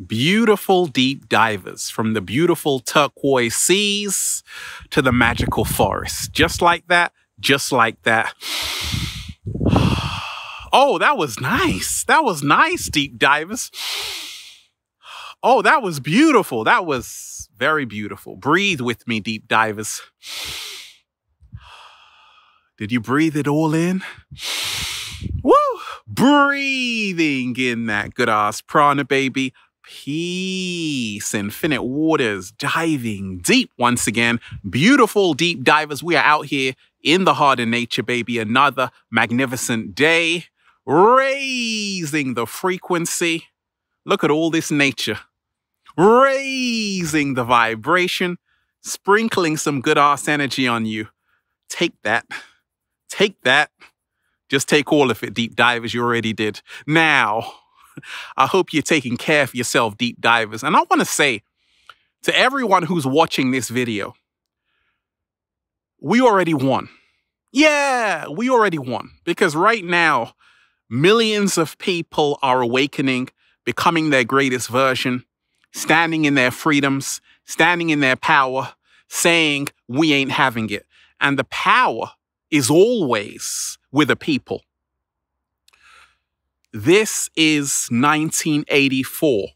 Beautiful deep divers, from the beautiful turquoise seas to the magical forest. Just like that, just like that. Oh, that was nice. That was nice, deep divers. Oh, that was beautiful. That was very beautiful. Breathe with me, deep divers. Did you breathe it all in? Woo! Breathing in that good ass prana, baby. Peace, infinite waters, diving deep once again. Beautiful deep divers. We are out here in the heart of nature, baby. Another magnificent day. Raising the frequency. Look at all this nature. Raising the vibration. Sprinkling some good ass energy on you. Take that. Take that. Just take all of it, deep divers. You already did. Now, I hope you're taking care of yourself, deep divers. And I want to say to everyone who's watching this video, we already won. Yeah, we already won. Because right now, millions of people are awakening, becoming their greatest version, standing in their freedoms, standing in their power, saying we ain't having it. And the power is always with the people. This is 1984.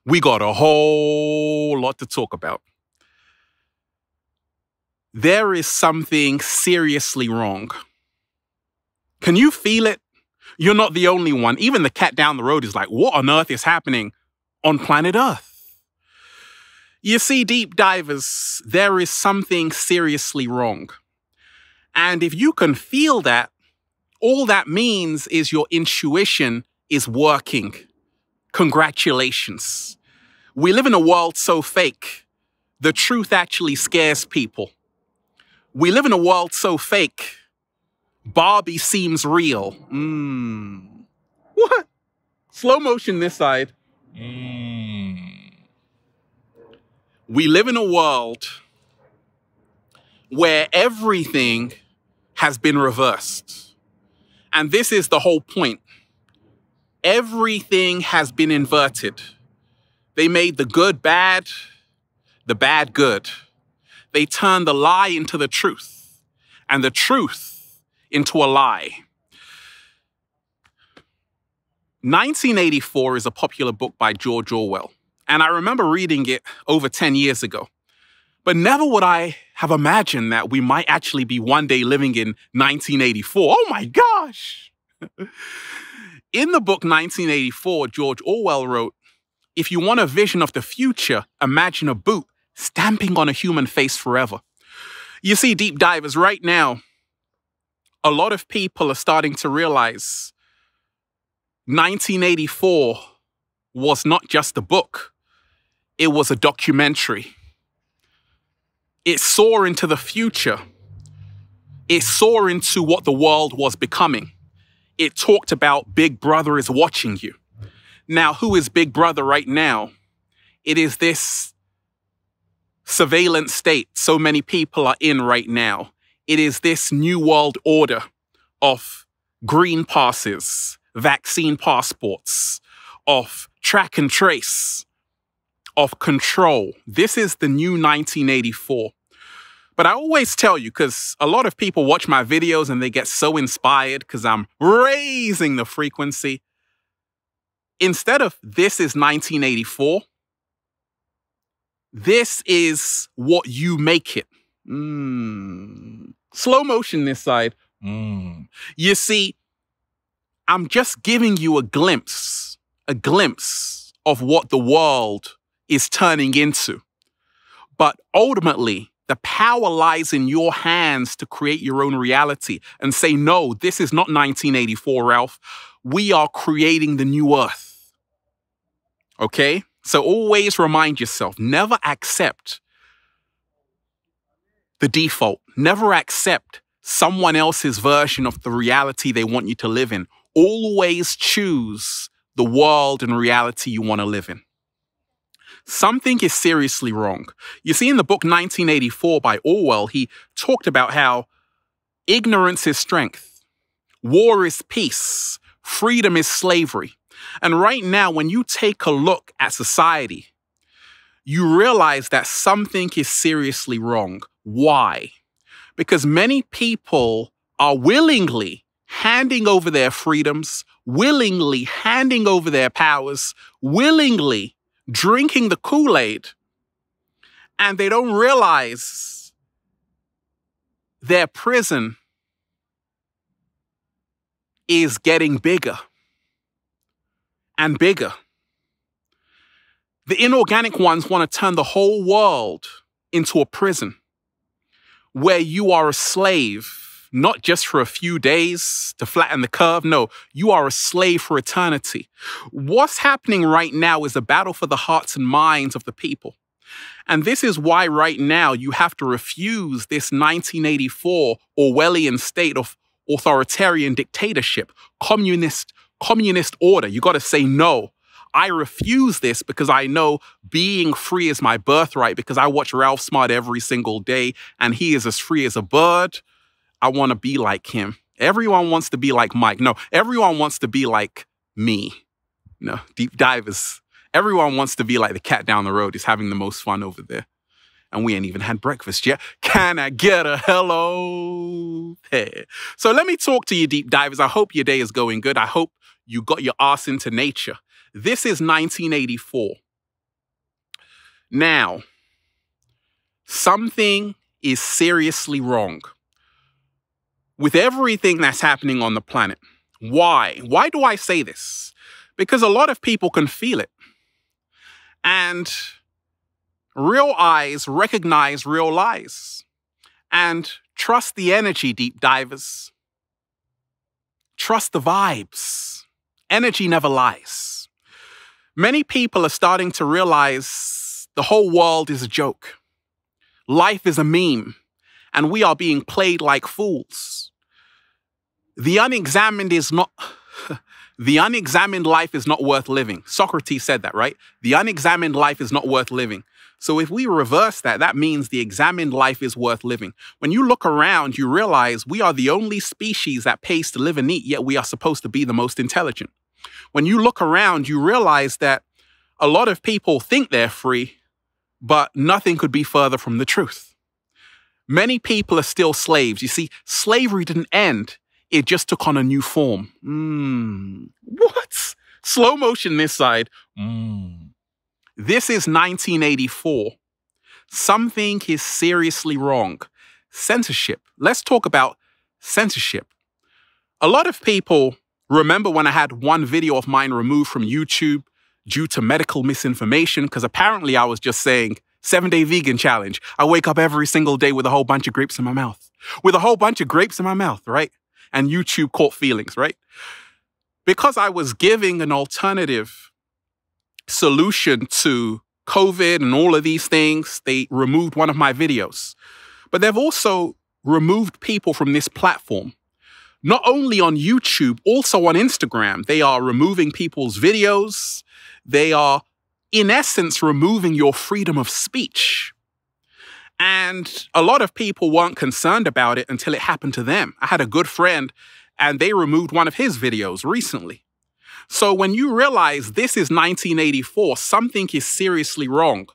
We got a whole lot to talk about. There is something seriously wrong. Can you feel it? You're not the only one. Even the cat down the road is like, what on earth is happening on planet Earth? You see, deep divers, there is something seriously wrong. And if you can feel that, all that means is your intuition is working. Congratulations. We live in a world so fake, the truth actually scares people. We live in a world so fake, Barbie seems real. What? Slow motion this side. We live in a world where everything has been reversed. And this is the whole point. Everything has been inverted. They made the good bad, the bad good. They turned the lie into the truth, and the truth into a lie. 1984 is a popular book by George Orwell, and I remember reading it over 10 years ago. But never would I have imagined that we might actually be one day living in 1984. Oh my gosh! In the book 1984, George Orwell wrote, "If you want a vision of the future, imagine a boot stamping on a human face forever." You see, deep divers, right now, a lot of people are starting to realize 1984 was not just a book. It was a documentary. It saw into the future. It saw into what the world was becoming. It talked about Big Brother is watching you. Now, who is Big Brother right now? It is this surveillance state so many people are in right now. It is this new world order of green passes, vaccine passports, of track and trace, of control. This is the new 1984. But I always tell you, because a lot of people watch my videos and they get so inspired because I'm raising the frequency. Instead of this is 1984, this is what you make it. Slow motion this side. You see, I'm just giving you a glimpse of what the world is turning into. But ultimately, the power lies in your hands to create your own reality and say, no, this is not 1984, Ralph. We are creating the new earth. Okay? So always remind yourself, never accept the default. Never accept someone else's version of the reality they want you to live in. Always choose the world and reality you want to live in. Something is seriously wrong. You see, in the book 1984 by Orwell, he talked about how ignorance is strength, war is peace, freedom is slavery. And right now, when you take a look at society, you realize that something is seriously wrong. Why? Because many people are willingly handing over their freedoms, willingly handing over their powers, willingly drinking the Kool-Aid, and they don't realize their prison is getting bigger and bigger. The inorganic ones want to turn the whole world into a prison where you are a slave, not just for a few days to flatten the curve. No, you are a slave for eternity. What's happening right now is a battle for the hearts and minds of the people. And this is why right now you have to refuse this 1984 Orwellian state of authoritarian dictatorship, communist order. You got to say no. I refuse this because I know being free is my birthright, because I watch Ralph Smart every single day and he is as free as a bird. I want to be like him. Everyone wants to be like Mike. No, everyone wants to be like me. No, deep divers. Everyone wants to be like the cat down the road who's having the most fun over there. And we ain't even had breakfast yet. Can I get a hello there? So let me talk to you, deep divers. I hope your day is going good. I hope you got your ass into nature. This is 1984. Now, something is seriously wrong with everything that's happening on the planet. Why? Why do I say this? Because a lot of people can feel it. And real eyes recognize real lies. And trust the energy, deep divers. Trust the vibes. Energy never lies. Many people are starting to realize the whole world is a joke. Life is a meme, and we are being played like fools. The unexamined life is not worth living. Socrates said that, right? The unexamined life is not worth living. So if we reverse that, that means the examined life is worth living. When you look around, you realize we are the only species that pays to live and eat, yet we are supposed to be the most intelligent. When you look around, you realize that a lot of people think they're free, but nothing could be further from the truth. Many people are still slaves. You see, slavery didn't end. It just took on a new form. What? Slow motion this side. This is 1984. Something is seriously wrong. Censorship. Let's talk about censorship. A lot of people remember when I had one video of mine removed from YouTube due to medical misinformation, because apparently I was just saying 7-day vegan challenge. I wake up every single day with a whole bunch of grapes in my mouth. Right? And YouTube caught feelings, right? Because I was giving an alternative solution to COVID and all of these things, they removed one of my videos. But they've also removed people from this platform. Not only on YouTube, also on Instagram. They are removing people's videos. They are, in essence, removing your freedom of speech. And a lot of people weren't concerned about it until it happened to them. I had a good friend, and they removed one of his videos recently. So when you realize this is 1984, something is seriously wrong.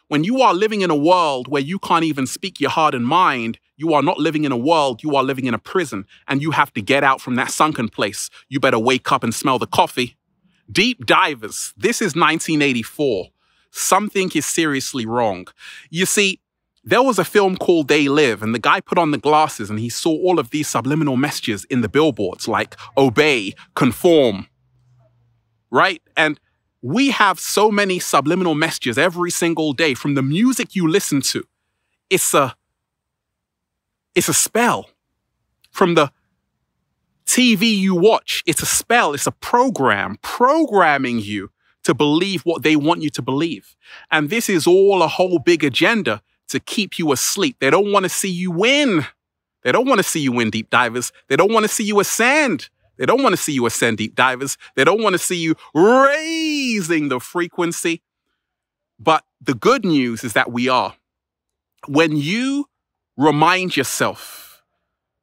When you are living in a world where you can't even speak your heart and mind, you are not living in a world, you are living in a prison, and you have to get out from that sunken place. You better wake up and smell the coffee. Deep divers, this is 1984. Something is seriously wrong. You see, there was a film called They Live, and the guy put on the glasses and he saw all of these subliminal messages in the billboards like obey, conform, right? And we have so many subliminal messages every single day from the music you listen to. It's a spell. From the TV you watch, it's a spell. It's a program programming you to believe what they want you to believe. And this is all a whole big agenda to keep you asleep. They don't want to see you win. They don't want to see you win, deep divers. They don't want to see you ascend. They don't want to see you ascend, deep divers. They don't want to see you raising the frequency. But the good news is that we are. When you remind yourself,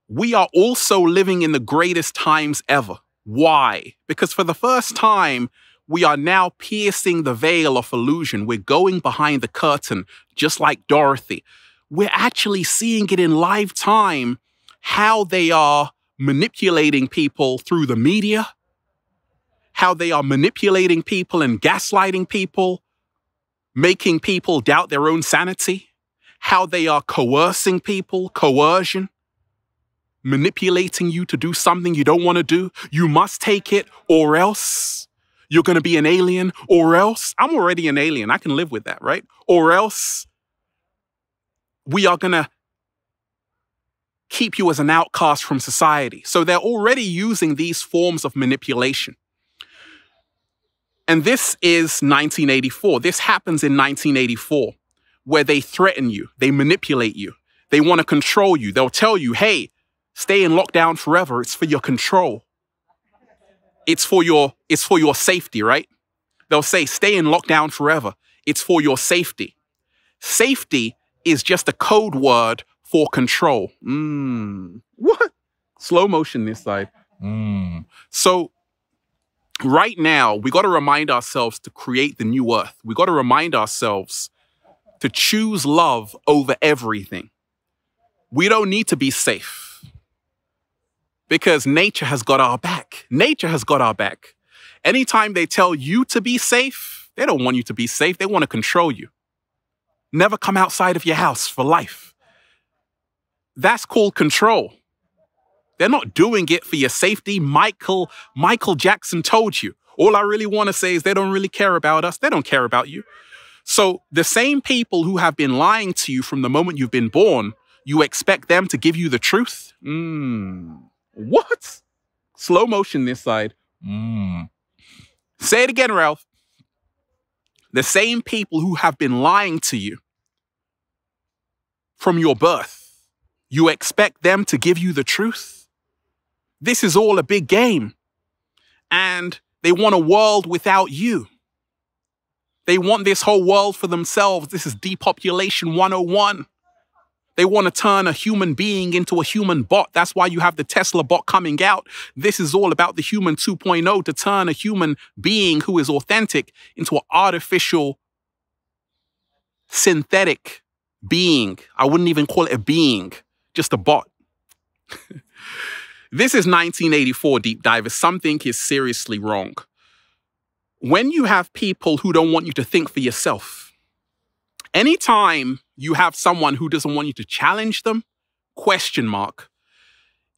we are also living in the greatest times ever. Why? Because for the first time, we are now piercing the veil of illusion. We're going behind the curtain, just like Dorothy. We're actually seeing it in live time, how they are manipulating people through the media, how they are manipulating people and gaslighting people, making people doubt their own sanity, how they are coercing people, coercion, manipulating you to do something you don't want to do. You must take it or else you're going to be an alien, or else I'm already an alien. I can live with that, right? Or else we are going to keep you as an outcast from society. So they're already using these forms of manipulation. And this is 1984. This happens in 1984, where they threaten you, they manipulate you, they want to control you. They'll tell you, hey, stay in lockdown forever. It's for your control. It's for your safety, right? They'll say, stay in lockdown forever. It's for your safety. Safety is just a code word for control. What? Slow motion this side. So right now, we got to remind ourselves to create the new earth. We got to remind ourselves to choose love over everything. We don't need to be safe because nature has got our back. Nature has got our back. Anytime they tell you to be safe, they don't want you to be safe. They want to control you. Never come outside of your house for life. That's called control. They're not doing it for your safety. Michael Jackson told you. All I really want to say is they don't really care about us. They don't care about you. So the same people who have been lying to you from the moment you've been born, you expect them to give you the truth? What? Slow motion this side. Say it again, Ralph. The same people who have been lying to you from your birth, you expect them to give you the truth? This is all a big game. And they want a world without you. They want this whole world for themselves. This is depopulation 101. They want to turn a human being into a human bot. That's why you have the Tesla bot coming out. This is all about the human 2.0, to turn a human being who is authentic into an artificial, synthetic being. I wouldn't even call it a being, just a bot. This is 1984, deep divers. Something is seriously wrong. When you have people who don't want you to think for yourself, anytime you have someone who doesn't want you to challenge them, question mark.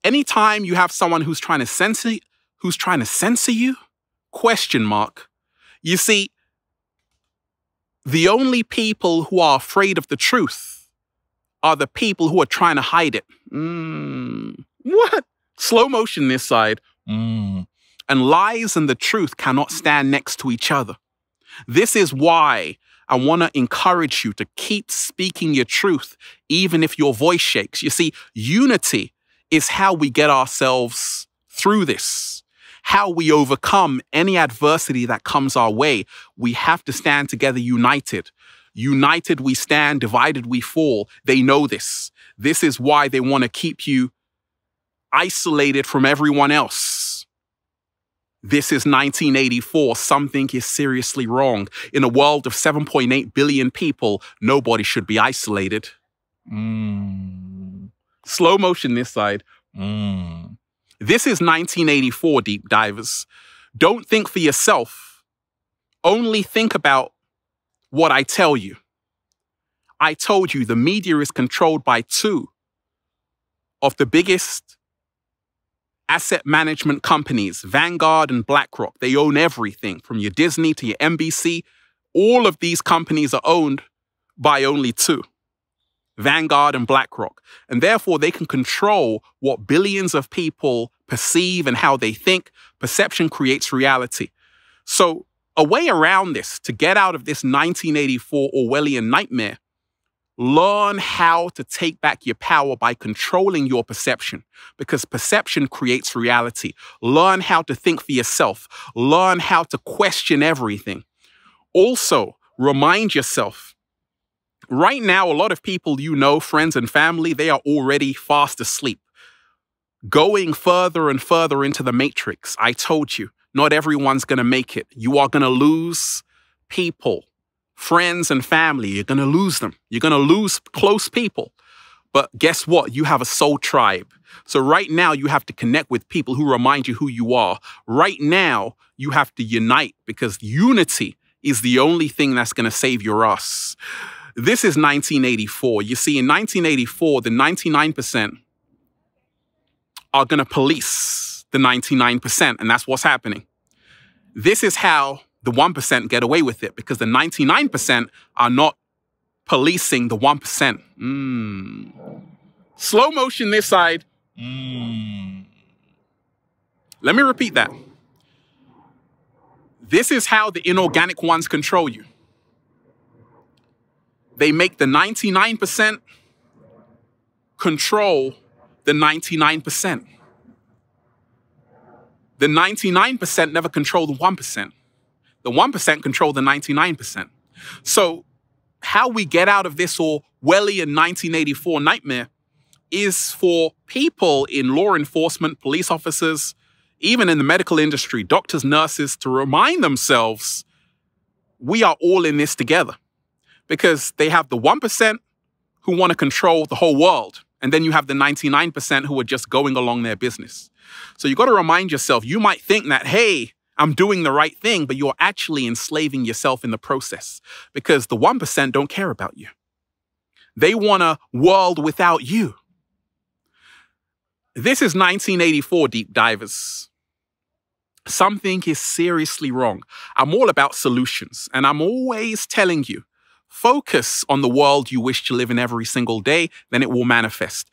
Anytime you have someone who's trying to censor you, question mark. You see, the only people who are afraid of the truth are the people who are trying to hide it. What? Slow motion this side. And lies and the truth cannot stand next to each other. This is why I want to encourage you to keep speaking your truth, even if your voice shakes. You see, unity is how we get ourselves through this, how we overcome any adversity that comes our way. We have to stand together united. United we stand, divided we fall. They know this. This is why they want to keep you isolated from everyone else. This is 1984. Something is seriously wrong. In a world of 7.8 billion people, nobody should be isolated. Slow motion this side. This is 1984, deep divers. Don't think for yourself. Only think about what I tell you. I told you the media is controlled by two of the biggest asset management companies, Vanguard and BlackRock. They own everything from your Disney to your NBC. All of these companies are owned by only two, Vanguard and BlackRock. And therefore, they can control what billions of people perceive and how they think. Perception creates reality. So a way around this, to get out of this 1984 Orwellian nightmare, learn how to take back your power by controlling your perception, because perception creates reality. Learn how to think for yourself. Learn how to question everything. Also, remind yourself, right now, a lot of people you know, friends and family, they are already fast asleep. going further and further into the matrix. I told you, not everyone's going to make it. You are going to lose people, friends and family. You're going to lose them. You're going to lose close people. But guess what? You have a soul tribe. So right now you have to connect with people who remind you who you are. Right now you have to unite, because unity is the only thing that's going to save your ass. This is 1984. You see, in 1984, the 99% are going to police the 99%, and that's what's happening. This is how the 1% get away with it, because the 99% are not policing the 1%. Slow motion this side. Let me repeat that. This is how the inorganic ones control you. They make the 99% control the 99%. The 99% never control the 1%. The 1% control the 99%. So how we get out of this Orwellian 1984 nightmare is for people in law enforcement, police officers, even in the medical industry, doctors, nurses, to remind themselves we are all in this together. Because they have the 1% who want to control the whole world. And then you have the 99% who are just going along their business. So you got to remind yourself, you might think that, hey, I'm doing the right thing, but you're actually enslaving yourself in the process, because the 1% don't care about you. They want a world without you. This is 1984, deep divers. Something is seriously wrong. I'm all about solutions, and I'm always telling you, focus on the world you wish to live in every single day, then it will manifest.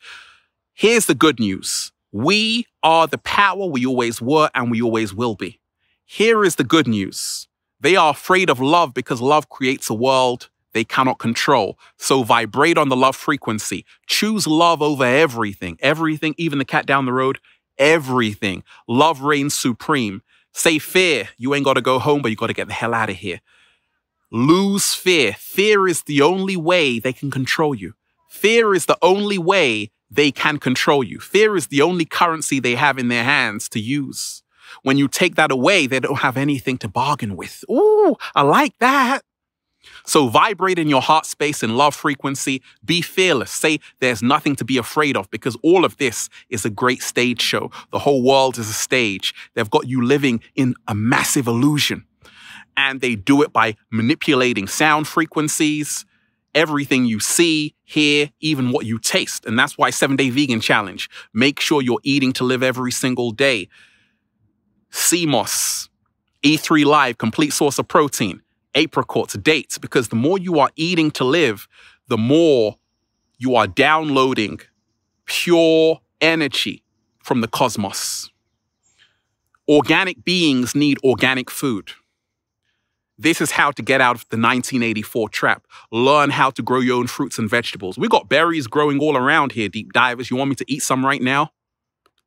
Here's the good news. We are the power we always were and we always will be. Here is the good news. They are afraid of love because love creates a world they cannot control. So vibrate on the love frequency. Choose love over everything. Everything, even the cat down the road, everything. Love reigns supreme. Say fear. You ain't got to go home, but you got to get the hell out of here. Lose fear. Fear is the only way they can control you. Fear is the only way they can control you. Fear is the only currency they have in their hands to use. When you take that away, they don't have anything to bargain with. Ooh, I like that. So vibrate in your heart space and love frequency. Be fearless. Say there's nothing to be afraid of, because all of this is a great stage show. The whole world is a stage. They've got you living in a massive illusion. And they do it by manipulating sound frequencies, everything you see, hear, even what you taste. And that's why 7-Day Vegan Challenge. Make sure you're eating to live every single day. CMOS, E3 Live, complete source of protein, apricots, dates, because the more you are eating to live, the more you are downloading pure energy from the cosmos. Organic beings need organic food. This is how to get out of the 1984 trap. Learn how to grow your own fruits and vegetables. We got berries growing all around here, deep divers. You want me to eat some right now?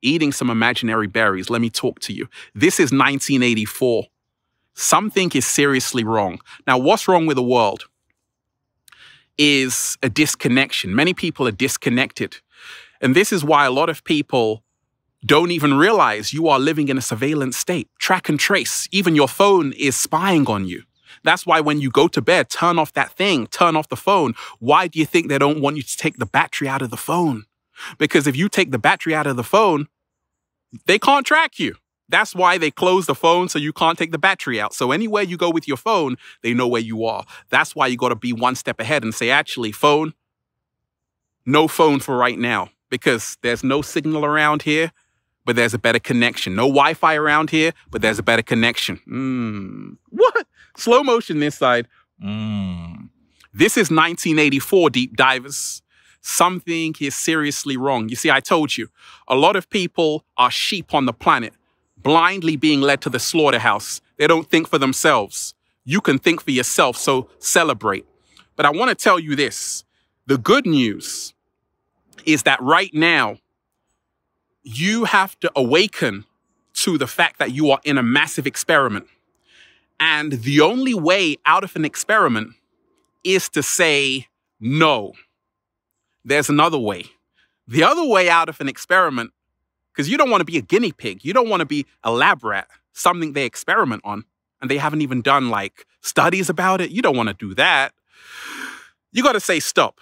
Eating some imaginary berries. Let me talk to you. This is 1984. Something is seriously wrong. Now, what's wrong with the world is a disconnection. Many people are disconnected. And this is why a lot of people don't even realize you are living in a surveillance state. Track and trace. Even your phone is spying on you. That's why when you go to bed, turn off that thing, turn off the phone. Why do you think they don't want you to take the battery out of the phone? Because if you take the battery out of the phone, they can't track you. That's why they close the phone so you can't take the battery out. So anywhere you go with your phone, they know where you are. That's why you got to be one step ahead and say, actually, phone, no phone for right now, because there's no signal around here, but there's a better connection. No Wi-Fi around here, but there's a better connection. What? Slow motion this side. This is 1984, deep divers. Something is seriously wrong. You see, I told you, a lot of people are sheep on the planet, blindly being led to the slaughterhouse. They don't think for themselves. You can think for yourself, so celebrate. But I want to tell you this. The good news is that right now, you have to awaken to the fact that you are in a massive experiment. And the only way out of an experiment is to say no. There's another way. The other way out of an experiment Because you don't want to be a guinea pig. You don't want to be a lab rat, something they experiment on, and they haven't even done like studies about it. You don't want to do that. You got to say stop.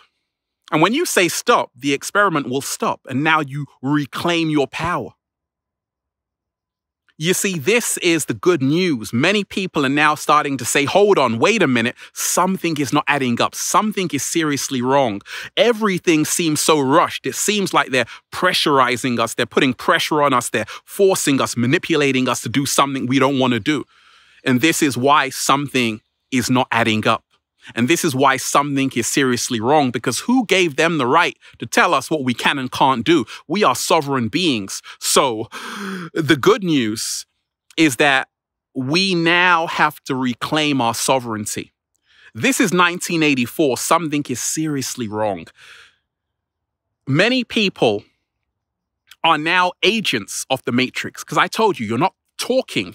And when you say stop, the experiment will stop. And now you reclaim your power. You see, this is the good news. Many people are now starting to say, hold on, wait a minute. Something is not adding up. Something is seriously wrong. Everything seems so rushed. It seems like they're pressurizing us. They're putting pressure on us. They're forcing us, manipulating us to do something we don't want to do. And this is why something is not adding up. And this is why something is seriously wrong, because who gave them the right to tell us what we can and can't do? We are sovereign beings. So the good news is that we now have to reclaim our sovereignty. This is 1984. Something is seriously wrong. Many people are now agents of the Matrix, because I told you, you're not talking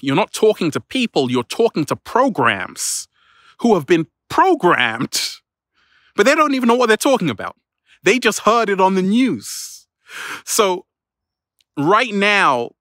to people, you're talking to programs who have been programmed, but they don't even know what they're talking about. They just heard it on the news. So right now,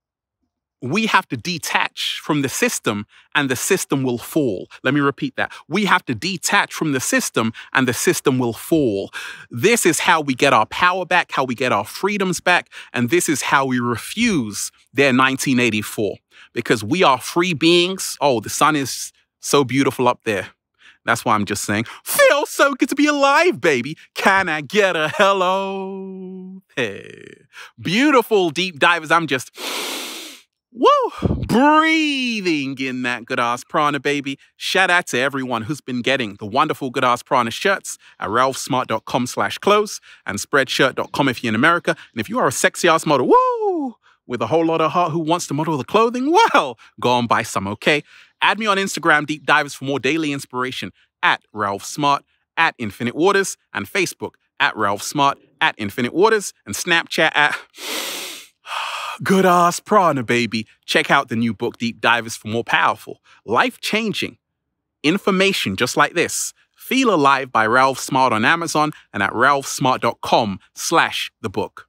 we have to detach from the system and the system will fall. Let me repeat that. We have to detach from the system and the system will fall. This is how we get our power back, how we get our freedoms back, and this is how we refuse their 1984. Because we are free beings. Oh, the sun is so beautiful up there. That's why I'm just saying, feels so good to be alive, baby. Can I get a hello? Hey. Beautiful deep divers. I'm just, breathing in that good-ass prana, baby. Shout out to everyone who's been getting the wonderful good-ass prana shirts at ralphsmart.com/clothes and spreadshirt.com if you're in America. And if you are a sexy-ass model, with a whole lot of heart who wants to model the clothing, well, go and buy some, okay? Add me on Instagram, Deep Divers, for more daily inspiration at Ralph Smart, at Infinite Waters, and Facebook at Ralph Smart, at Infinite Waters, and Snapchat at Good Ass Prana, baby. Check out the new book, Deep Divers, for more powerful, life-changing information just like this. Feel Alive by Ralph Smart on Amazon and at ralphsmart.com/the book.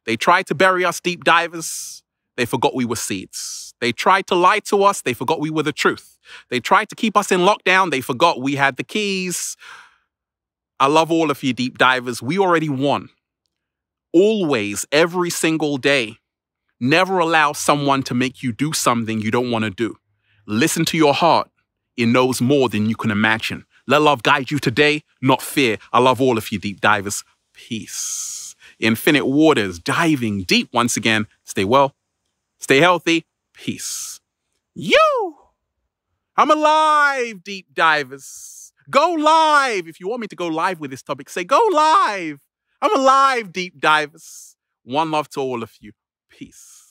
They tried to bury us, deep divers. They forgot we were seeds. They tried to lie to us. They forgot we were the truth. They tried to keep us in lockdown. They forgot we had the keys. I love all of you, deep divers. We already won. Always, every single day. Never allow someone to make you do something you don't want to do. Listen to your heart. It knows more than you can imagine. Let love guide you today, not fear. I love all of you, deep divers. Peace. Infinite Waters, diving deep once again. Stay well, stay healthy, peace. I'm alive, deep divers. Go live. If you want me to go live with this topic, say go live. I'm alive, deep divers. One love to all of you. Peace.